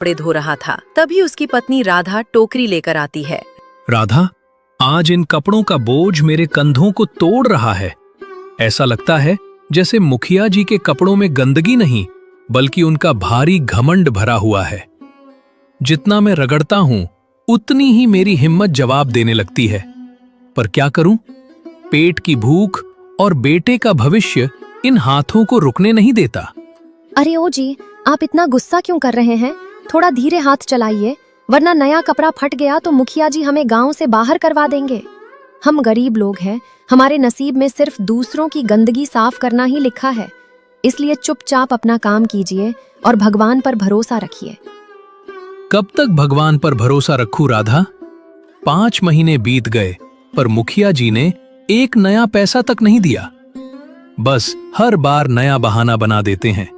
कपड़े धो रहा था। तभी उसकी पत्नी राधा टोकरी लेकर आती है। राधा, आज इन कपड़ों का बोझ मेरे कंधों को तोड़ रहा है। ऐसा लगता है जैसे मुखिया जी के कपड़ों में गंदगी नहीं, बल्कि उनका भारी घमंड भरा हुआ है। जितना मैं रगड़ता हूं, उतनी ही मेरी हिम्मत जवाब देने लगती है। पर क्या करूं? पेट की भूख और बेटे का भविष्य इन हाथों को रुकने नहीं देता। अरे ओ जी, आप इतना गुस्सा क्यों कर रहे हैं? थोड़ा धीरे हाथ चलाइए, वरना नया कपड़ा फट गया तो मुखिया जी हमें गांव से बाहर करवा देंगे। हम गरीब लोग हैं, हमारे नसीब में सिर्फ दूसरों की गंदगी साफ करना ही लिखा है। इसलिए चुपचाप अपना काम कीजिए और भगवान पर भरोसा रखिए। कब तक भगवान पर भरोसा रखूं राधा? 5 महीने बीत गए, पर मुखिया जी ने एक नया पैसा तक नहीं दिया। बस हर बार नया बहाना बना देते हैं।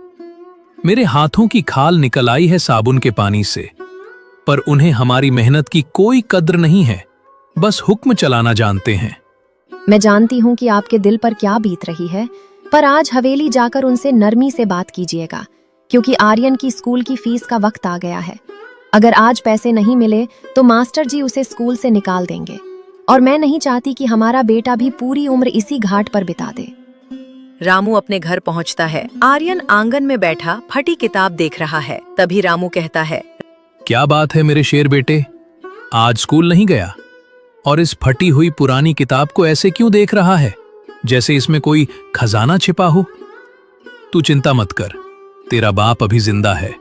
मेरे हाथों की खाल निकल आई है साबुन के पानी से, पर उन्हें हमारी मेहनत की कोई कद्र नहीं है। बस हुक्म चलाना जानते हैं। मैं जानती हूँ कि आपके दिल पर क्या बीत रही है, पर आज हवेली जाकर उनसे नरमी से बात कीजिएगा, क्योंकि आर्यन की स्कूल की फीस का वक्त आ गया है। अगर आज पैसे नहीं मिले तो मास्टर जी उसे स्कूल से निकाल देंगे, और मैं नहीं चाहती कि हमारा बेटा भी पूरी उम्र इसी घाट पर बिता दे। रामू अपने घर पहुंचता है। आर्यन आंगन में बैठा फटी किताब देख रहा है। तभी रामू कहता है, क्या बात है मेरे शेर बेटे, आज स्कूल नहीं गया? और इस फटी हुई पुरानी किताब को ऐसे क्यों देख रहा है, जैसे इसमें कोई खजाना छिपा हो? तू चिंता मत कर, तेरा बाप अभी जिंदा है।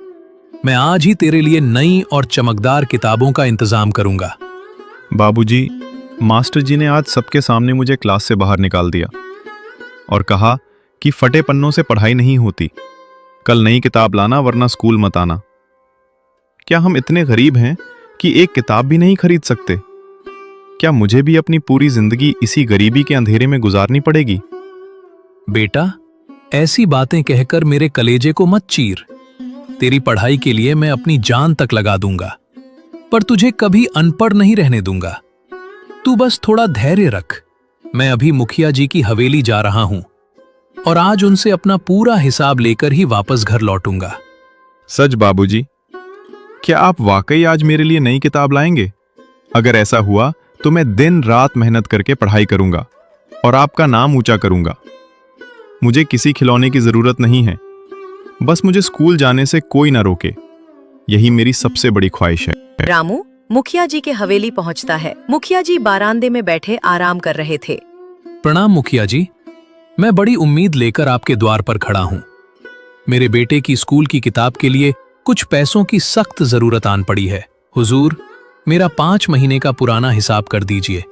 मैं आज ही तेरे लिए नई और चमकदार किताबों का इंतजाम करूंगा। बाबूजी, मास्टर जी ने आज सबके सामने मुझे क्लास से बाहर निकाल दिया और कहा कि फटे पन्नों से पढ़ाई नहीं होती। कल नई किताब लाना, वरना स्कूल मत आना। क्या हम इतने गरीब हैं कि एक किताब भी नहीं खरीद सकते? क्या मुझे भी अपनी पूरी जिंदगी इसी गरीबी के अंधेरे में गुजारनी पड़ेगी? बेटा, ऐसी बातें कहकर मेरे कलेजे को मत चीर। तेरी पढ़ाई के लिए मैं अपनी जान तक लगा दूंगा, पर तुझे कभी अनपढ़ नहीं रहने दूंगा। तू बस थोड़ा धैर्य रख। मैं अभी मुखिया जी की हवेली जा रहा हूं और आज उनसे अपना पूरा हिसाब लेकर ही वापस घर लौटूंगा। सच बाबूजी? क्या आप वाकई आज मेरे लिए नई किताब लाएंगे? अगर ऐसा हुआ तो मैं दिन रात मेहनत करके पढ़ाई करूंगा और आपका नाम ऊंचा करूंगा। मुझे किसी खिलौने की जरूरत नहीं है, बस मुझे स्कूल जाने से कोई ना रोके। यही मेरी सबसे बड़ी ख्वाहिश है। रामू मुखिया जी के हवेली पहुंचता है। मुखिया जी बारांदे में बैठे आराम कर रहे थे। प्रणाम मुखिया जी, मैं बड़ी उम्मीद लेकर आपके द्वार पर खड़ा हूं। मेरे बेटे की स्कूल की किताब के लिए कुछ पैसों की सख्त जरूरत आन पड़ी है। हुजूर, मेरा 5 महीने का पुराना हिसाब कर दीजिए।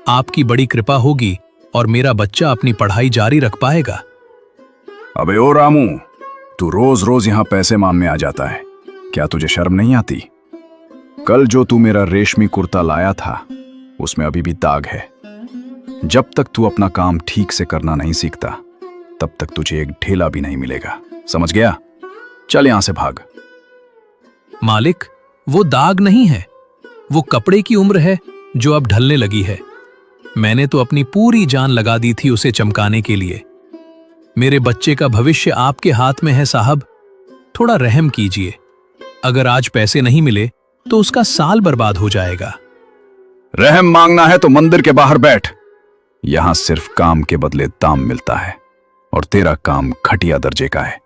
आपकी बड़ी कृपा होगी और मेरा बच्चा अपनी पढ़ाई जारी रख पाएगा। अबे ओ रामू, तू रोज रोज यहाँ पैसे मांगने आ जाता है, क्या तुझे शर्म नहीं आती? कल जो तू मेरा रेशमी कुर्ता लाया था, उसमें अभी भी दाग है। जब तक तू अपना काम ठीक से करना नहीं सीखता, तब तक तुझे एक ढेला भी नहीं मिलेगा, समझ गया? चल यहां से भाग। मालिक, वो दाग नहीं है, वो कपड़े की उम्र है जो अब ढलने लगी है। मैंने तो अपनी पूरी जान लगा दी थी उसे चमकाने के लिए। मेरे बच्चे का भविष्य आपके हाथ में है साहब, थोड़ा रहम कीजिए। अगर आज पैसे नहीं मिले तो उसका साल बर्बाद हो जाएगा। रहम मांगना है तो मंदिर के बाहर बैठ। यहां सिर्फ काम के बदले दाम मिलता है और तेरा काम घटिया दर्जे का है,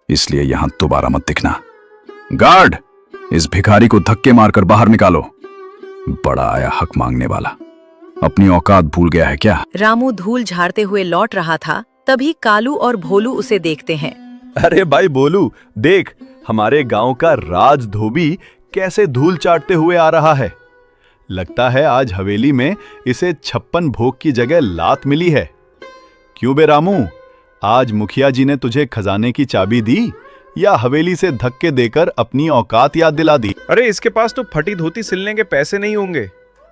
इसलिए यहां दोबारा मत दिखना। गार्ड, इस भिखारी को धक्के मारकर बाहर निकालो। बड़ा आया हक मांगने वाला, अपनी औकात भूल गया है क्या? रामू धूल झाड़ते हुए लौट रहा था। तभी कालू और भोलू उसे देखते हैं। अरे भाई बोलू, देख हमारे गांव का राज धोबी कैसे धूल चाटते हुए आ रहा है। लगता है आज हवेली में इसे 56 भोग की जगह लात मिली है। क्यों बे रामू, आज मुखिया जी ने तुझे खजाने की चाबी दी या हवेली से धक्के देकर अपनी औकात याद दिला दी? अरे इसके पास तो फटी धोती सिलने के पैसे नहीं होंगे।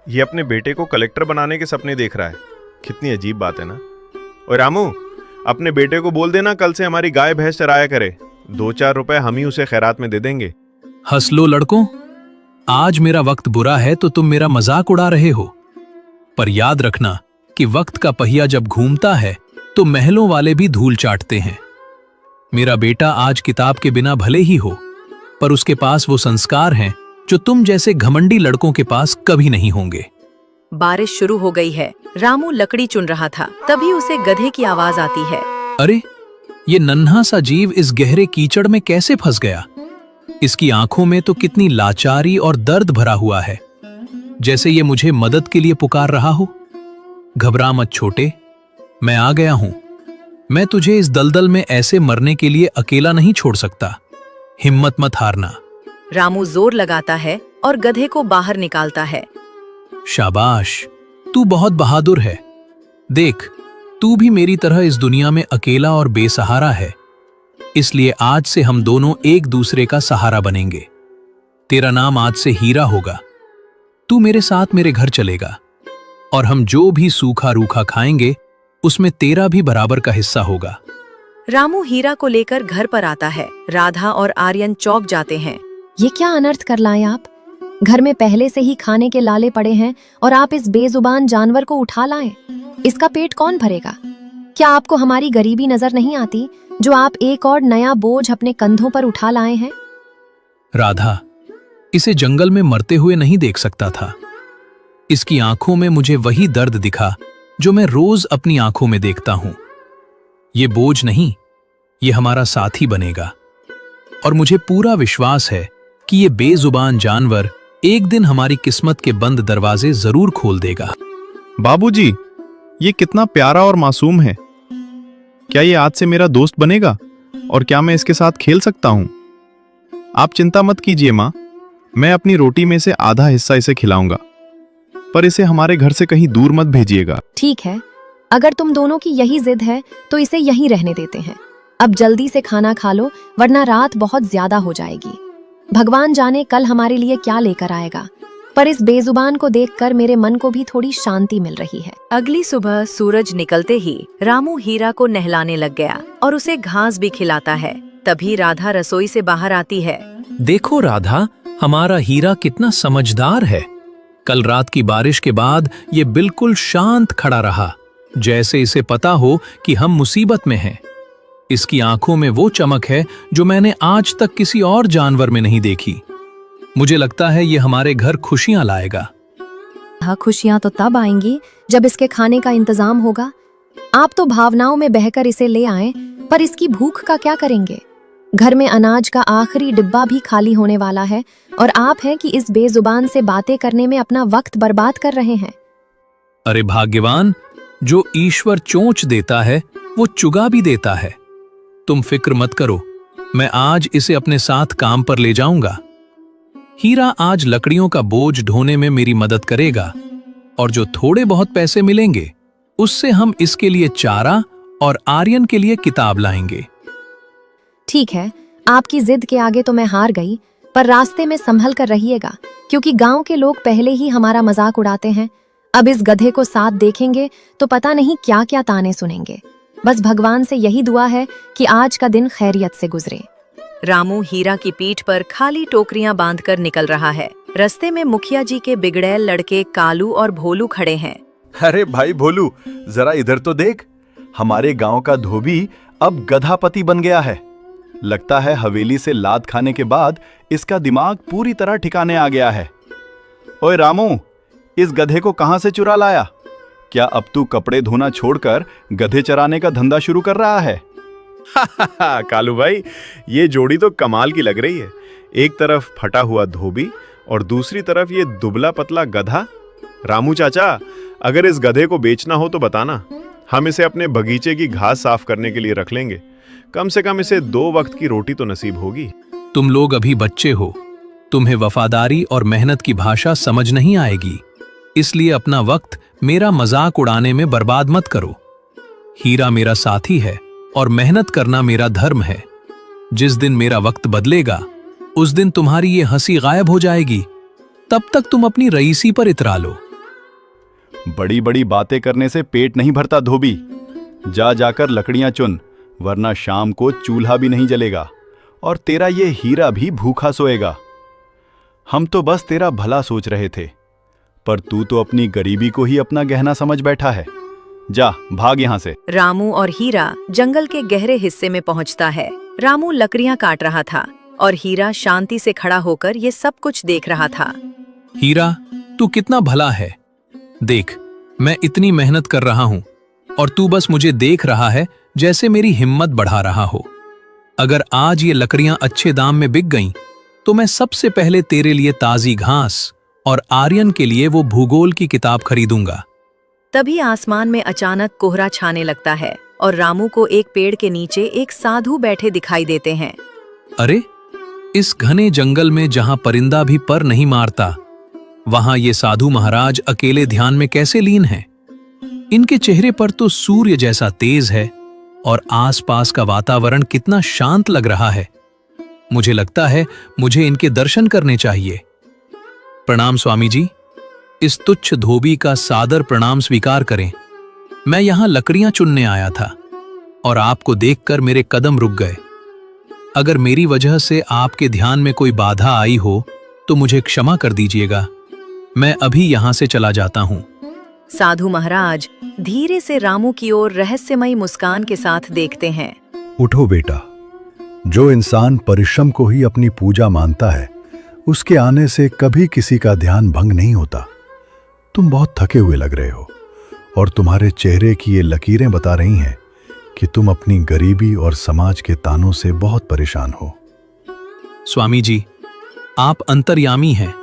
ये अपने बेटे को कलेक्टर बनाने के सपने देख रहा है। कितनी अजीब बात है ना। और रामू, अपने बेटे को बोल देना कल से हमारी गाय भैंस चराया करे। 2-4 रुपए हम ही उसे खैरात में दे देंगे। हंस लो लड़कों, आज मेरा वक्त बुरा है तो तुम मेरा मजाक उड़ा रहे हो। पर याद रखना कि वक्त का पहिया जब घूमता है तो महलों वाले भी धूल चाटते हैं। मेरा बेटा आज किताब के बिना भले ही हो, पर उसके पास वो संस्कार हैं जो तुम जैसे घमंडी लड़कों के पास कभी नहीं होंगे। बारिश शुरू हो गई है। रामू लकड़ी चुन रहा था, तभी उसे गधे की आवाज आती है। अरे, ये नन्हा सा जीव इस गहरे कीचड़ में कैसे फंस गया? इसकी आंखों में तो कितनी लाचारी और दर्द भरा हुआ है, जैसे ये मुझे मदद के लिए पुकार रहा हो। घबरा मत छोटे, मैं आ गया हूं। मैं तुझे इस दलदल में ऐसे मरने के लिए अकेला नहीं छोड़ सकता। हिम्मत मत हारना। रामू जोर लगाता है और गधे को बाहर निकालता है। शाबाश, तू बहुत बहादुर है। देख, तू भी मेरी तरह इस दुनिया में अकेला और बेसहारा है, इसलिए आज से हम दोनों एक दूसरे का सहारा बनेंगे। तेरा नाम आज से हीरा होगा। तू मेरे साथ मेरे घर चलेगा और हम जो भी सूखा रूखा खाएंगे उसमें तेरा भी बराबर का हिस्सा होगा। रामू हीरा को लेकर घर पर आता है। राधा और आर्यन चौंक जाते हैं। ये क्या अनर्थ कर लाए आप? घर में पहले से ही खाने के लाले पड़े हैं और आप इस बेजुबान जानवर को उठा लाए। इसका पेट कौन भरेगा? क्या आपको हमारी गरीबी नजर नहीं आती जो आप एक और नया बोझ अपने कंधों पर उठा लाए हैं? राधा, इसे जंगल में मरते हुए नहीं देख सकता था। इसकी आंखों में मुझे वही दर्द दिखा जो मैं रोज अपनी आंखों में देखता हूं। ये बोझ नहीं, ये हमारा साथी बनेगा और मुझे पूरा विश्वास है कि ये बेजुबान जानवर एक दिन हमारी किस्मत के बंद दरवाजे जरूर खोल देगा। बाबूजी, ये कितना प्यारा और मासूम है। क्या ये आज से मेरा दोस्त बनेगा और क्या मैं इसके साथ खेल सकता हूं? आप चिंता मत कीजिए माँ, मैं अपनी रोटी में से आधा हिस्सा इसे खिलाऊंगा, पर इसे हमारे घर से कहीं दूर मत भेजिएगा। ठीक है, अगर तुम दोनों की यही जिद है तो इसे यहीं रहने देते हैं। अब जल्दी से खाना खा लो, वरना रात बहुत ज्यादा हो जाएगी। भगवान जाने कल हमारे लिए क्या लेकर आएगा, पर इस बेजुबान को देखकर मेरे मन को भी थोड़ी शांति मिल रही है। अगली सुबह सूरज निकलते ही रामू हीरा को नहलाने लग गया और उसे घास भी खिलाता है। तभी राधा रसोई से बाहर आती है। देखो राधा, हमारा हीरा कितना समझदार है। कल रात की बारिश के बाद ये बिल्कुल शांत खड़ा रहा, जैसे इसे पता हो कि हम मुसीबत में हैं। इसकी आंखों में वो चमक है जो मैंने आज तक किसी और जानवर में नहीं देखी। मुझे लगता है ये हमारे घर खुशियां लाएगा। हाँ, खुशियां तो तब आएंगी जब इसके खाने का इंतजाम होगा। आप तो भावनाओं में बहकर इसे ले आए, पर इसकी भूख का क्या करेंगे? घर में अनाज का आखिरी डिब्बा भी खाली होने वाला है और आप हैं कि इस बेजुबान से बातें करने में अपना वक्त बर्बाद कर रहे हैं। अरे भाग्यवान, जो ईश्वर चोंच देता है वो चुगा भी देता है। तुम फिक्र मत करो, मैं आज इसे अपने साथ काम पर ले जाऊंगा। हीरा आज लकड़ियों का बोझ ढोने में मेरी मदद करेगा और जो थोड़े बहुत पैसे मिलेंगे उससे हम इसके लिए चारा और आर्यन के लिए किताब लाएंगे। ठीक है, आपकी जिद के आगे तो मैं हार गई, पर रास्ते में संभल कर रहिएगा, क्योंकि गांव के लोग पहले ही हमारा मजाक उड़ाते हैं। अब इस गधे को साथ देखेंगे तो पता नहीं क्या क्या ताने सुनेंगे। बस भगवान से यही दुआ है कि आज का दिन खैरियत से गुजरे। रामू हीरा की पीठ पर खाली टोकरियां बांधकर निकल रहा है। रास्ते में मुखिया जी के बिगड़ैल लड़के कालू और भोलू खड़े हैं। अरे भाई भोलू, जरा इधर तो देख, हमारे गांव का धोबी अब गधापति बन गया है। लगता है हवेली से लात खाने के बाद इसका दिमाग पूरी तरह ठिकाने आ गया है। ओए रामू, इस गधे को कहां से चुरा लाया? क्या अब तू कपड़े धोना छोड़कर गधे चराने का धंधा शुरू कर रहा है? कालू भाई, ये जोड़ी तो कमाल की लग रही है। एक तरफ फटा हुआ धोबी और दूसरी तरफ ये दुबला पतला गधा। रामू चाचा, अगर इस गधे को बेचना हो तो बताना, हम इसे अपने बगीचे की घास साफ करने के लिए रख लेंगे। कम से कम इसे 2 वक्त की रोटी तो नसीब होगी। तुम लोग अभी बच्चे हो, तुम्हें वफादारी और मेहनत की भाषा समझ नहीं आएगी, इसलिए अपना वक्त मेरा मजाक उड़ाने में बर्बाद मत करो। हीरा मेरा साथी है और मेहनत करना मेरा धर्म है। जिस दिन मेरा वक्त बदलेगा उस दिन तुम्हारी ये हंसी गायब हो जाएगी। तब तक तुम अपनी रईसी पर इतरा लो। बड़ी बड़ी बातें करने से पेट नहीं भरता धोबी। जा जाकर लकड़ियां चुन, वरना शाम को चूल्हा भी नहीं जलेगा और तेरा ये हीरा भी भूखा सोएगा। हम तो बस तेरा भला सोच रहे थे, पर तू तो अपनी गरीबी को ही अपना गहना समझ बैठा है। जा, भाग यहां से। रामू और हीरा जंगल के गहरे हिस्से में पहुंचता है। रामू लकड़ियां काट रहा था और हीरा शांति से खड़ा होकर ये सब कुछ देख रहा था। हीरा, तू कितना भला है। देख, मैं इतनी मेहनत कर रहा हूं और तू बस मुझे देख रहा है जैसे मेरी हिम्मत बढ़ा रहा हो। अगर आज ये लकड़ियां अच्छे दाम में बिक गईं, तो मैं सबसे पहले तेरे लिए ताजी घास और आर्यन के लिए वो भूगोल की किताब खरीदूंगा। तभी आसमान में अचानक कोहरा छाने लगता है और रामू को एक पेड़ के नीचे एक साधु बैठे दिखाई देते हैं। अरे, इस घने जंगल में जहां परिंदा भी पर नहीं मारता, वहां ये साधु महाराज अकेले ध्यान में कैसे लीन हैं? इनके चेहरे पर तो सूर्य जैसा तेज है और आसपास का वातावरण कितना शांत लग रहा है। मुझे लगता है मुझे इनके दर्शन करने चाहिए। प्रणाम स्वामी जी। इस तुच्छ धोबी का सादर प्रणाम स्वीकार करें। मैं यहां लकड़ियां चुनने आया था और आपको देखकर मेरे कदम रुक गए। अगर मेरी वजह से आपके ध्यान में कोई बाधा आई हो तो मुझे क्षमा कर दीजिएगा। मैं अभी यहां से चला जाता हूं। साधु महाराज धीरे से रामू की ओर रहस्यमयी मुस्कान के साथ देखते हैं। उठो बेटा, जो इंसान परिश्रम को ही अपनी पूजा मानता है, उसके आने से कभी किसी का ध्यान भंग नहीं होता। तुम बहुत थके हुए लग रहे हो और तुम्हारे चेहरे की ये लकीरें बता रही हैं कि तुम अपनी गरीबी और समाज के तानों से बहुत परेशान हो। स्वामी जी, आप अंतर्यामी हैं।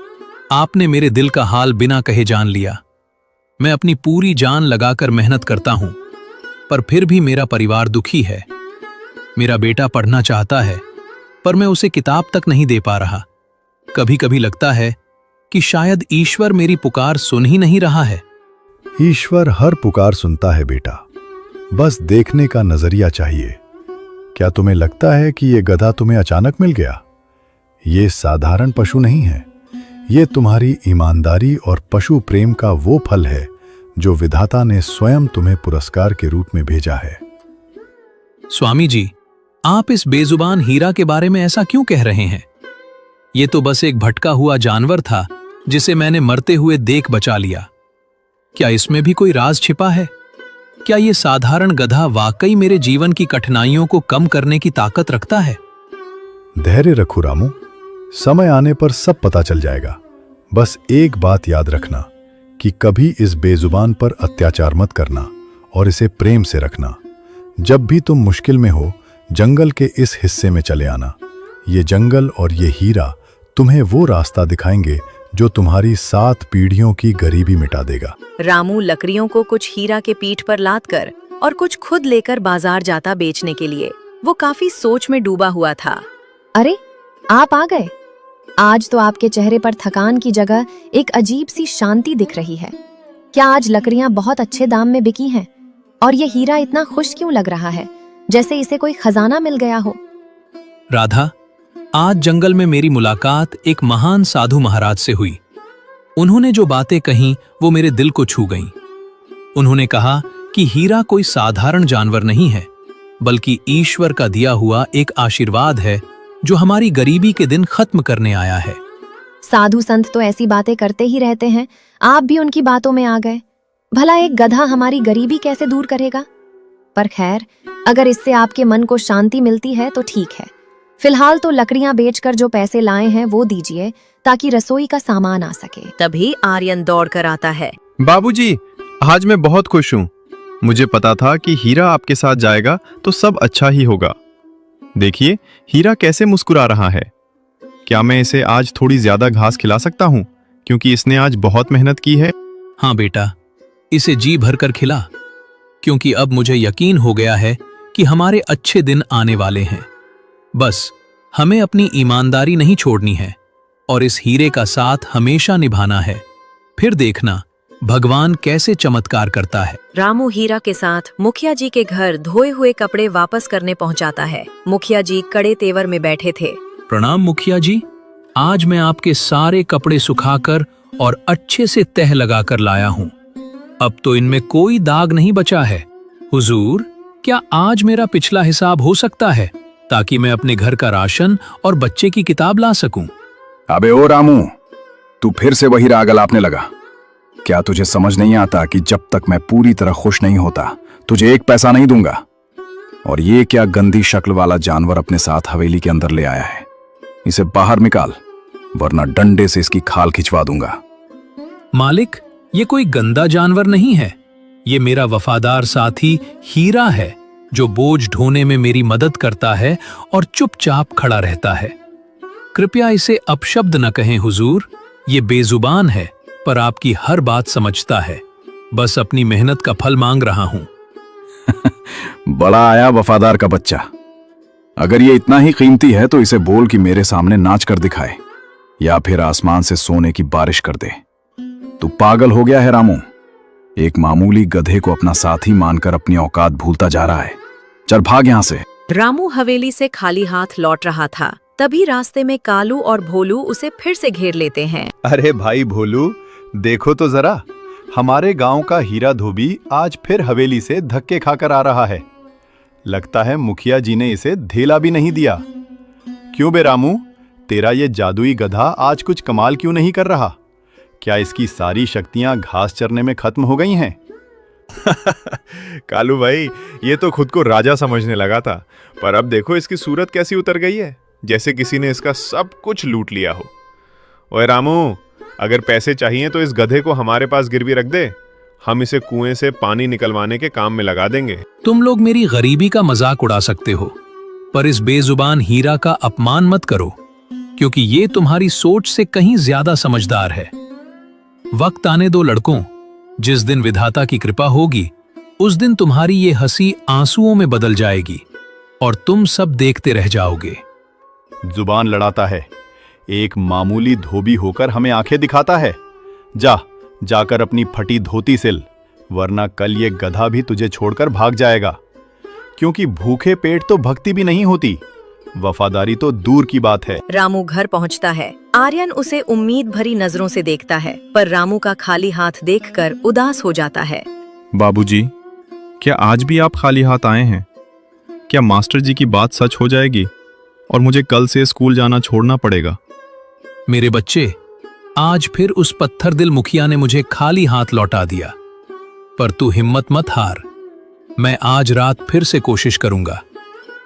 आपने मेरे दिल का हाल बिना कहे जान लिया। मैं अपनी पूरी जान लगाकर मेहनत करता हूं, पर फिर भी मेरा परिवार दुखी है। मेरा बेटा पढ़ना चाहता है, पर मैं उसे किताब तक नहीं दे पा रहा। कभी कभी लगता है कि शायद ईश्वर मेरी पुकार सुन ही नहीं रहा है। ईश्वर हर पुकार सुनता है बेटा, बस देखने का नजरिया चाहिए। क्या तुम्हें लगता है कि ये गधा तुम्हें अचानक मिल गया? ये साधारण पशु नहीं है। ये तुम्हारी ईमानदारी और पशु प्रेम का वो फल है जो विधाता ने स्वयं तुम्हें पुरस्कार के रूप में भेजा है। स्वामी जी, आप इस बेजुबान हीरा के बारे में ऐसा क्यों कह रहे हैं? ये तो बस एक भटका हुआ जानवर था जिसे मैंने मरते हुए देख बचा लिया। क्या इसमें भी कोई राज छिपा है? क्या ये साधारण गधा वाकई मेरे जीवन की कठिनाइयों को कम करने की ताकत रखता है? धैर्य रखो रामू, समय आने पर सब पता चल जाएगा। बस एक बात याद रखना कि कभी इस बेजुबान पर अत्याचार मत करना और इसे प्रेम से रखना। जब भी तुम मुश्किल में हो, जंगल के इस हिस्से में चले आना। ये जंगल और ये हीरा तुम्हें वो रास्ता दिखाएंगे जो तुम्हारी 7 पीढ़ियों की गरीबी मिटा देगा। रामू लकड़ियों को कुछ हीरा के पीठ पर लाद कर और कुछ खुद लेकर बाजार जाता बेचने के लिए। वो काफी सोच में डूबा हुआ था। अरे, आप आ गए। आज तो आपके चेहरे पर थकान की जगह एक अजीब सी शांति दिख रही है। क्या आज लकड़ियां बहुत अच्छे दाम में बिकी हैं? और ये हीरा इतना खुश क्यों लग रहा है, जैसे इसे कोई खजाना मिल गया हो? राधा, आज जंगल में मेरी मुलाकात एक महान साधु महाराज से हुई। उन्होंने जो बातें कहीं वो मेरे दिल को छू गईं। उन्होंने कहा कि हीरा कोई साधारण जानवर नहीं है, बल्कि ईश्वर का दिया हुआ एक आशीर्वाद है जो हमारी गरीबी के दिन खत्म करने आया है। साधु संत तो ऐसी बातें करते ही रहते हैं, आप भी उनकी बातों में आ गए। भला एक गधा हमारी गरीबी कैसे दूर करेगा? पर खैर, अगर इससे आपके मन को शांति मिलती है तो ठीक है। फिलहाल तो लकड़ियां बेचकर जो पैसे लाए हैं वो दीजिए, ताकि रसोई का सामान आ सके। तभी आर्यन दौड़ कर आता है। बाबूजी, आज मैं बहुत खुश हूँ। मुझे पता था कि हीरा आपके साथ जाएगा तो सब अच्छा ही होगा। देखिए, हीरा कैसे मुस्कुरा रहा है। क्या मैं इसे आज थोड़ी ज्यादा घास खिला सकता हूँ, क्योंकि इसने आज बहुत मेहनत की है? हाँ बेटा, इसे जी भरकर खिला, क्योंकि अब मुझे यकीन हो गया है कि हमारे अच्छे दिन आने वाले हैं। बस हमें अपनी ईमानदारी नहीं छोड़नी है और इस हीरे का साथ हमेशा निभाना है। फिर देखना भगवान कैसे चमत्कार करता है। रामू हीरा के साथ मुखिया जी के घर धोए हुए कपड़े वापस करने पहुंचाता है। मुखिया जी कड़े तेवर में बैठे थे। प्रणाम मुखिया जी, आज मैं आपके सारे कपड़े सुखाकर और अच्छे से तह लगाकर लाया हूँ। अब तो इनमें कोई दाग नहीं बचा है। हुजूर, क्या आज मेरा पिछला हिसाब हो सकता है, ताकि मैं अपने घर का राशन और बच्चे की किताब ला सकूं? अबे ओ रामू, तू फिर से वही राग अलापने लगा। क्या तुझे समझ नहीं आता कि जब तक मैं पूरी तरह खुश नहीं होता तुझे एक पैसा नहीं दूंगा? और ये क्या गंदी शक्ल वाला जानवर अपने साथ हवेली के अंदर ले आया है? इसे बाहर निकाल, वरना डंडे से इसकी खाल खिंचवा दूंगा। मालिक, ये कोई गंदा जानवर नहीं है। ये मेरा वफादार साथी हीरा है, जो बोझ ढोने में मेरी मदद करता है और चुपचाप खड़ा रहता है। कृपया इसे अपशब्द न कहें हुजूर। ये बेजुबान है, पर आपकी हर बात समझता है। बस अपनी मेहनत का फल मांग रहा हूं। बड़ा आया वफादार का बच्चा। अगर ये इतना ही कीमती है तो इसे बोल कि मेरे सामने नाच कर दिखाए, या फिर आसमान से सोने की बारिश कर दे। तू पागल हो गया है रामू। एक मामूली गधे को अपना साथी मानकर अपनी औकात भूलता जा रहा है। चल भाग यहां से। रामू हवेली से खाली हाथ लौट रहा था, तभी रास्ते में कालू और भोलू उसे फिर से घेर लेते हैं। अरे भाई भोलू, देखो तो जरा, हमारे गांव का हीरा धोबी आज फिर हवेली से धक्के खाकर आ रहा है। लगता है मुखिया जी ने इसे धेला भी नहीं दिया। क्यों बे रामू, तेरा ये जादुई गधा आज कुछ कमाल क्यों नहीं कर रहा? क्या इसकी सारी शक्तियां घास चरने में खत्म हो गई हैं? कालू भाई, ये तो खुद को राजा समझने लगा था, पर अब देखो इसकी सूरत कैसी उतर गई है, जैसे किसी ने इसका सब कुछ लूट लिया हो। ओए रामू, अगर पैसे चाहिए तो इस गधे को हमारे पास गिरवी रख दे, हम इसे कुएं से पानी निकलवाने के काम में लगा देंगे। तुम लोग मेरी गरीबी का मजाक उड़ा सकते हो, पर इस बेजुबान हीरा का अपमान मत करो, क्योंकि ये तुम्हारी सोच से कहीं ज्यादा समझदार है। वक्त आने दो लड़कों, जिस दिन विधाता की कृपा होगी, उस दिन तुम्हारी ये हंसी आंसुओं में बदल जाएगी और तुम सब देखते रह जाओगे। जुबान लड़ाता है, एक मामूली धोबी होकर हमें आंखें दिखाता है। जाकर अपनी फटी धोती सिल, वरना कल ये गधा भी तुझे छोड़कर भाग जाएगा। क्योंकि भूखे पेट तो भक्ति भी नहीं होती, वफादारी तो दूर की बात है। रामू घर पहुंचता है। आर्यन उसे उम्मीद भरी नजरों से देखता है, पर रामू का खाली हाथ देखकर उदास हो जाता है। बाबूजी, क्या आज भी आप खाली हाथ आए हैं? क्या मास्टर जी की बात सच हो जाएगी और मुझे कल से स्कूल जाना छोड़ना पड़ेगा? मेरे बच्चे, आज फिर उस पत्थर दिल मुखिया ने मुझे खाली हाथ लौटा दिया, पर तू हिम्मत मत हार। मैं आज रात फिर से कोशिश करूंगा,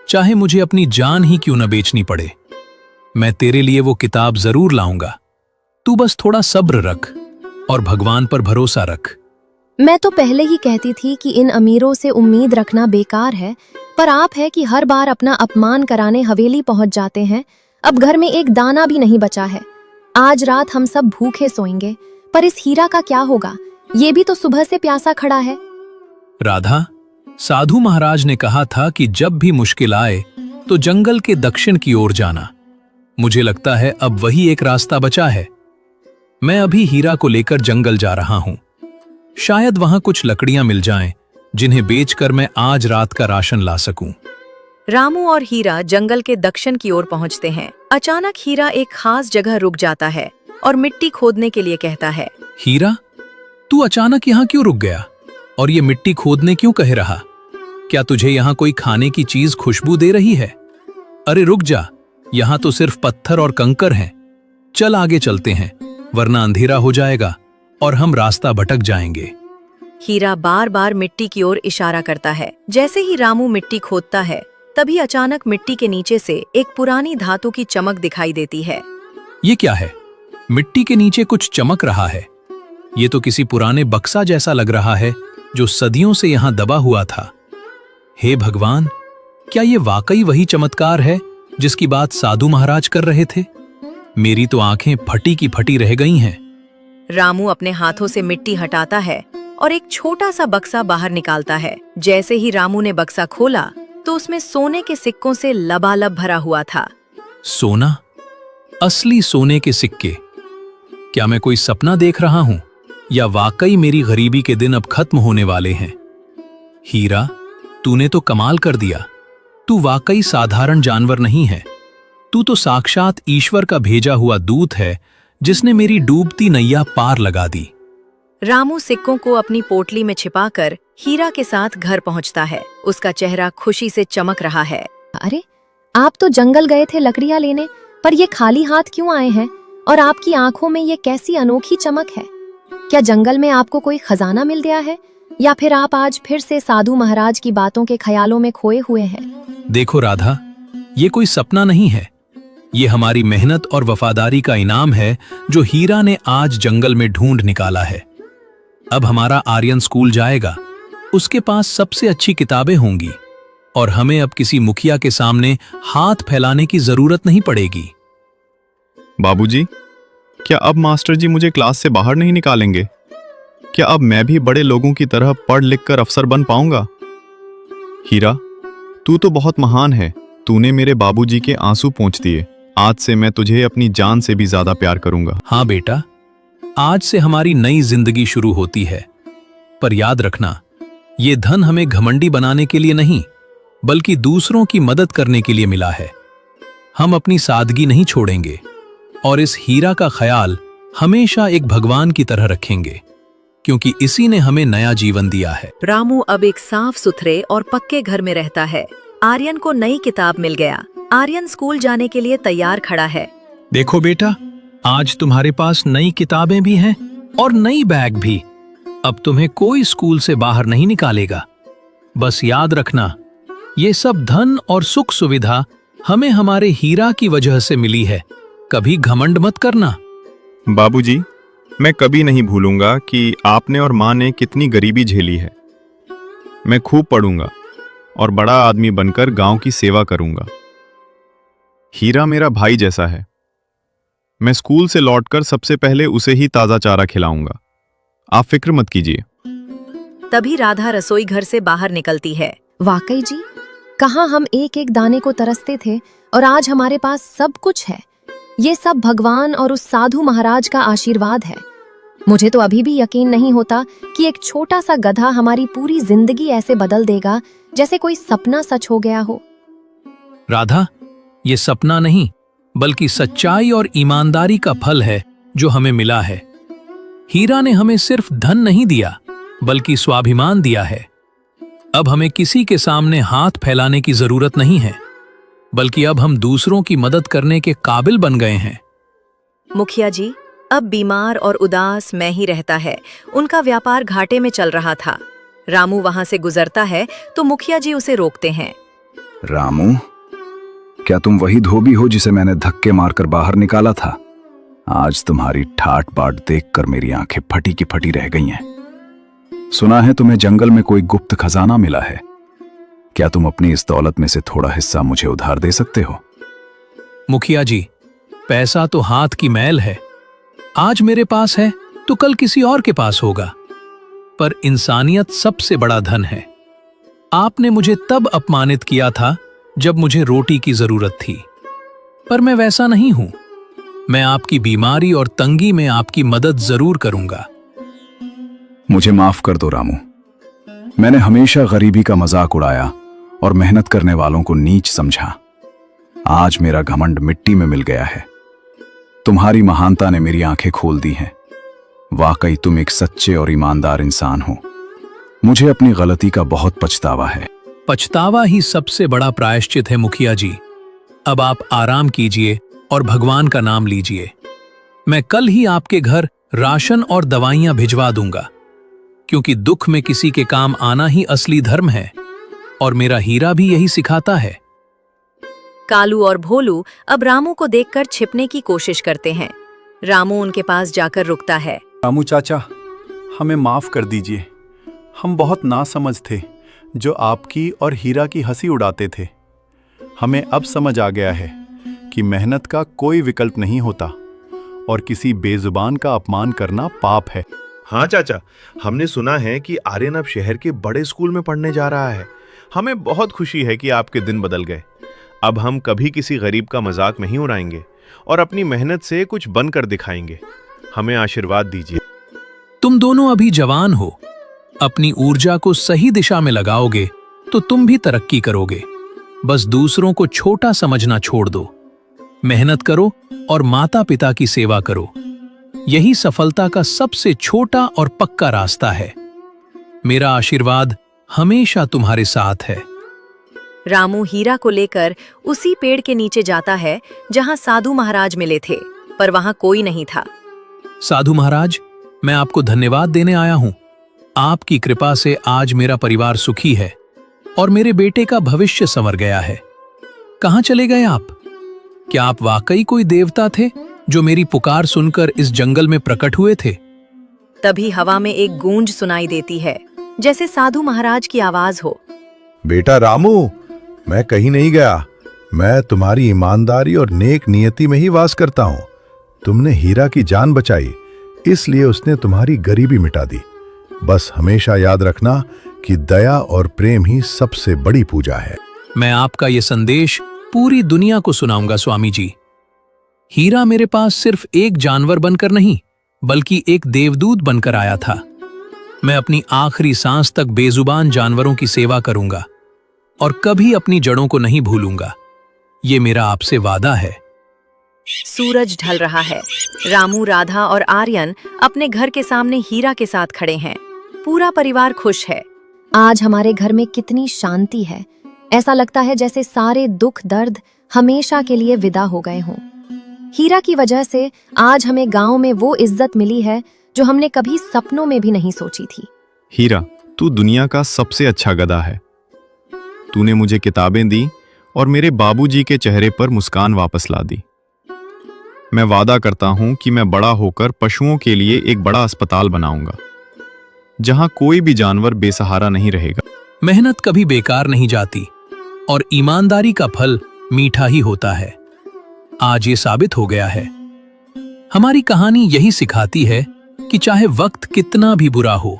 चाहे मुझे अपनी जान ही क्यों न बेचनी पड़े। मैं तेरे लिए वो किताब जरूर लाऊंगा। तू बस थोड़ा सब्र रख और भगवान पर भरोसा रख। मैं तो पहले ही कहती थी कि इन अमीरों से उम्मीद रखना बेकार है, पर आप है कि हर बार अपना अपमान कराने हवेली पहुंच जाते हैं। अब घर में एक दाना भी नहीं बचा है। आज रात हम सब भूखे सोएंगे, पर इस हीरा का क्या होगा? ये भी तो सुबह से प्यासा खड़ा है। राधा, साधु महाराज ने कहा था कि जब भी मुश्किल आए तो जंगल के दक्षिण की ओर जाना। मुझे लगता है अब वही एक रास्ता बचा है। मैं अभी हीरा को लेकर जंगल जा रहा हूं। शायद वहां कुछ लकड़ियां मिल जाएं, जिन्हें बेचकर मैं आज रात का राशन ला सकूं। रामू और हीरा जंगल के दक्षिण की ओर पहुंचते हैं। अचानक हीरा एक खास जगह रुक जाता है और मिट्टी खोदने के लिए कहता है। हीरा, तू अचानक यहाँ क्यों रुक गया और ये मिट्टी खोदने क्यों कह रहा? क्या तुझे यहाँ कोई खाने की चीज खुशबू दे रही है? अरे रुक जा, यहाँ तो सिर्फ पत्थर और कंकर हैं। चल आगे चलते हैं, वरना अंधेरा हो जाएगा और हम रास्ता भटक जाएंगे। हीरा बार बार मिट्टी की ओर इशारा करता है। जैसे ही रामू मिट्टी खोदता है, तभी अचानक मिट्टी के नीचे से एक पुरानी धातु की चमक दिखाई देती है। ये क्या है? मिट्टी के नीचे कुछ चमक रहा है। ये तो किसी पुराने बक्सा जैसा लग रहा है, जो सदियों से यहाँ दबा हुआ था। हे भगवान, क्या ये वाकई वही चमत्कार है जिसकी बात साधु महाराज कर रहे थे? मेरी तो आंखें फटी की फटी रह गई हैं। रामू अपने हाथों से मिट्टी हटाता है और एक छोटा सा बक्सा बाहर निकालता है। जैसे ही रामू ने बक्सा खोला तो उसमें सोने के सिक्कों से लबालब भरा हुआ था। सोना? असली सोने के सिक्के? क्या मैं कोई सपना देख रहा हूं या वाकई मेरी गरीबी के दिन अब खत्म होने वाले हैं? हीरा, तूने तो कमाल कर दिया। तू वाकई साधारण जानवर नहीं है। तू तो साक्षात ईश्वर का भेजा हुआ दूत है, जिसने मेरी डूबती नैया पार लगा दी। रामू सिक्कों को अपनी पोटली में छिपाकर हीरा के साथ घर पहुंचता है। उसका चेहरा खुशी से चमक रहा है। अरे, आप तो जंगल गए थे लकड़ियां लेने, पर ये खाली हाथ क्यों आए हैं? और आपकी आंखों में ये कैसी अनोखी चमक है? क्या जंगल में आपको कोई खजाना मिल गया है, या फिर आप आज फिर से साधु महाराज की बातों के ख्यालों में खोए हुए हैं? देखो राधा, ये कोई सपना नहीं है। ये हमारी मेहनत और वफादारी का इनाम है जो हीरा ने आज जंगल में ढूंढ निकाला है। अब हमारा आर्यन स्कूल जाएगा, उसके पास सबसे अच्छी किताबें होंगी और हमें अब किसी मुखिया के सामने हाथ फैलाने की जरूरत नहीं पड़ेगी। बाबूजी, क्या अब मास्टर जी मुझे क्लास से बाहर नहीं निकालेंगे? क्या अब मैं भी बड़े लोगों की तरह पढ़ लिख कर अफसर बन पाऊंगा? हीरा, तू तो बहुत महान है। तूने मेरे बाबूजी के आंसू पोंछ दिए। आज से मैं तुझे अपनी जान से भी ज्यादा प्यार करूंगा। हाँ बेटा, आज से हमारी नई जिंदगी शुरू होती है। पर याद रखना, ये धन हमें घमंडी बनाने के लिए नहीं, बल्कि दूसरों की मदद करने के लिए मिला है। हम अपनी सादगी नहीं छोड़ेंगे और इस हीरा का ख्याल हमेशा एक भगवान की तरह रखेंगे, क्योंकि इसी ने हमें नया जीवन दिया है। रामू अब एक साफ सुथरे और पक्के घर में रहता है। आर्यन को नई किताब मिल गया। आर्यन स्कूल जाने के लिए तैयार खड़ा है। देखो बेटा, आज तुम्हारे पास नई किताबें भी हैं और नई बैग भी। अब तुम्हें कोई स्कूल से बाहर नहीं निकालेगा। बस याद रखना, ये सब धन और सुख सुविधा हमें हमारे हीरा की वजह से मिली है। कभी घमंड मत करना। बाबूजी, मैं कभी नहीं भूलूंगा कि आपने और माँ ने कितनी गरीबी झेली है। मैं खूब पढ़ूंगा और बड़ा आदमी बनकर गांव की सेवा करूंगा। हीरा मेरा भाई जैसा है। मैं स्कूल से लौटकर सबसे पहले उसे ही ताजा चारा खिलाऊंगा। आप फिक्र मत कीजिए। तभी राधा रसोई घर से बाहर निकलती है। वाकई जी, कहाँ हम एक एक दाने को तरसते थे और आज हमारे पास सब कुछ है। ये सब भगवान और उस साधु महाराज का आशीर्वाद है। मुझे तो अभी भी यकीन नहीं होता कि एक छोटा सा गधा हमारी पूरी जिंदगी ऐसे बदल देगा जैसे कोई सपना सच हो गया हो। राधा, ये सपना नहीं, बल्कि सच्चाई और ईमानदारी का फल है जो हमें मिला है। हीरा ने हमें सिर्फ धन नहीं दिया, बल्कि स्वाभिमान दिया है। अब हमें किसी के सामने हाथ फैलाने की जरूरत नहीं है, बल्कि अब हम दूसरों की मदद करने के काबिल बन गए हैं। मुखिया जी अब बीमार और उदास मैं ही रहता है। उनका व्यापार घाटे में चल रहा था। रामू वहां से गुजरता है तो मुखिया जी उसे रोकते हैं। रामू, क्या तुम वही धोबी हो जिसे मैंने धक्के मारकर बाहर निकाला था? आज तुम्हारी ठाट बाट देखकर मेरी आंखें फटी की फटी रह गई हैं। सुना है तुम्हें जंगल में कोई गुप्त खजाना मिला है। क्या तुम अपनी इस दौलत में से थोड़ा हिस्सा मुझे उधार दे सकते हो? मुखिया जी, पैसा तो हाथ की मैल है। आज मेरे पास है तो कल किसी और के पास होगा, पर इंसानियत सबसे बड़ा धन है। आपने मुझे तब अपमानित किया था जब मुझे रोटी की जरूरत थी, पर मैं वैसा नहीं हूं। मैं आपकी बीमारी और तंगी में आपकी मदद जरूर करूंगा। मुझे माफ कर दो रामू। मैंने हमेशा गरीबी का मजाक उड़ाया और मेहनत करने वालों को नीच समझा। आज मेरा घमंड मिट्टी में मिल गया है। तुम्हारी महानता ने मेरी आंखें खोल दी हैं। वाकई तुम एक सच्चे और ईमानदार इंसान हो। मुझे अपनी गलती का बहुत पछतावा है। पछतावा ही सबसे बड़ा प्रायश्चित है मुखिया जी। अब आप आराम कीजिए और भगवान का नाम लीजिए। मैं कल ही आपके घर राशन और दवाइयां भिजवा दूंगा, क्योंकि दुख में किसी के काम आना ही असली धर्म है और मेरा हीरा भी यही सिखाता है। कालू और भोलू अब रामू को देखकर छिपने की कोशिश करते हैं। रामू उनके पास जाकर रुकता है। रामू चाचा, हमें माफ कर दीजिए। हम बहुत नासमझ थे जो आपकी और हीरा की हंसी उड़ाते थे। हमें अब समझ आ गया है कि मेहनत का कोई विकल्प नहीं होता और किसी बेजुबान का अपमान करना पाप है। हाँ चाचा, हमने सुना है कि आर्यन अब शहर के बड़े स्कूल में पढ़ने जा रहा है। हमें बहुत खुशी है कि आपके दिन बदल गए। अब हम कभी किसी गरीब का मजाक नहीं उड़ाएंगे और अपनी मेहनत से कुछ बनकर दिखाएंगे। हमें आशीर्वाद दीजिए। तुम दोनों अभी जवान हो। अपनी ऊर्जा को सही दिशा में लगाओगे तो तुम भी तरक्की करोगे। बस दूसरों को छोटा समझना छोड़ दो। मेहनत करो और माता पिता की सेवा करो। यही सफलता का सबसे छोटा और पक्का रास्ता है। मेरा आशीर्वाद हमेशा तुम्हारे साथ है। रामू हीरा को लेकर उसी पेड़ के नीचे जाता है जहां साधु महाराज मिले थे, पर वहां कोई नहीं था। साधु महाराज, मैं आपको धन्यवाद देने आया हूं। आपकी कृपा से आज मेरा परिवार सुखी है और मेरे बेटे का भविष्य संवर गया है। कहां चले गए आप? क्या आप वाकई कोई देवता थे जो मेरी पुकार सुनकर इस जंगल में प्रकट हुए थे? तभी हवा में एक गूंज सुनाई देती है, जैसे साधु महाराज की आवाज हो। बेटा रामू, मैं कहीं नहीं गया। मैं तुम्हारी ईमानदारी और नेक नियति में ही वास करता हूँ। तुमने हीरा की जान बचाई, इसलिए उसने तुम्हारी गरीबी मिटा दी। बस हमेशा याद रखना कि दया और प्रेम ही सबसे बड़ी पूजा है। मैं आपका ये संदेश पूरी दुनिया को सुनाऊंगा स्वामी जी। हीरा मेरे पास सिर्फ एक जानवर बनकर नहीं, बल्कि एक देवदूत बनकर आया था। मैं अपनी आखिरी सांस तक बेजुबान जानवरों की सेवा करूंगा और कभी अपनी जड़ों को नहीं भूलूंगा। ये मेरा आपसे वादा है। सूरज ढल रहा है। रामू, राधा और आर्यन अपने घर के सामने हीरा के साथ खड़े हैं। पूरा परिवार खुश है। आज हमारे घर में कितनी शांति है। ऐसा लगता है जैसे सारे दुख दर्द हमेशा के लिए विदा हो गए हों। हीरा की वजह से आज हमें गांव में वो इज्जत मिली है जो हमने कभी सपनों में भी नहीं सोची थी। हीरा, तू दुनिया का सबसे अच्छा गधा है। तूने मुझे किताबें दी और मेरे बाबूजी के चेहरे पर मुस्कान वापस ला दी। मैं वादा करता हूं कि मैं बड़ा होकर पशुओं के लिए एक बड़ा अस्पताल बनाऊंगा, जहां कोई भी जानवर बेसहारा नहीं रहेगा। मेहनत कभी बेकार नहीं जाती और ईमानदारी का फल मीठा ही होता है। आज ये साबित हो गया है। हमारी कहानी यही सिखाती है कि चाहे वक्त कितना भी बुरा हो,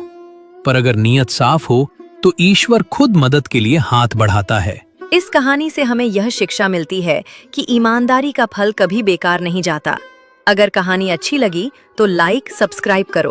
पर अगर नीयत साफ हो तो ईश्वर खुद मदद के लिए हाथ बढ़ाता है। इस कहानी से हमें यह शिक्षा मिलती है कि ईमानदारी का फल कभी बेकार नहीं जाता। अगर कहानी अच्छी लगी तो लाइक, सब्सक्राइब करो।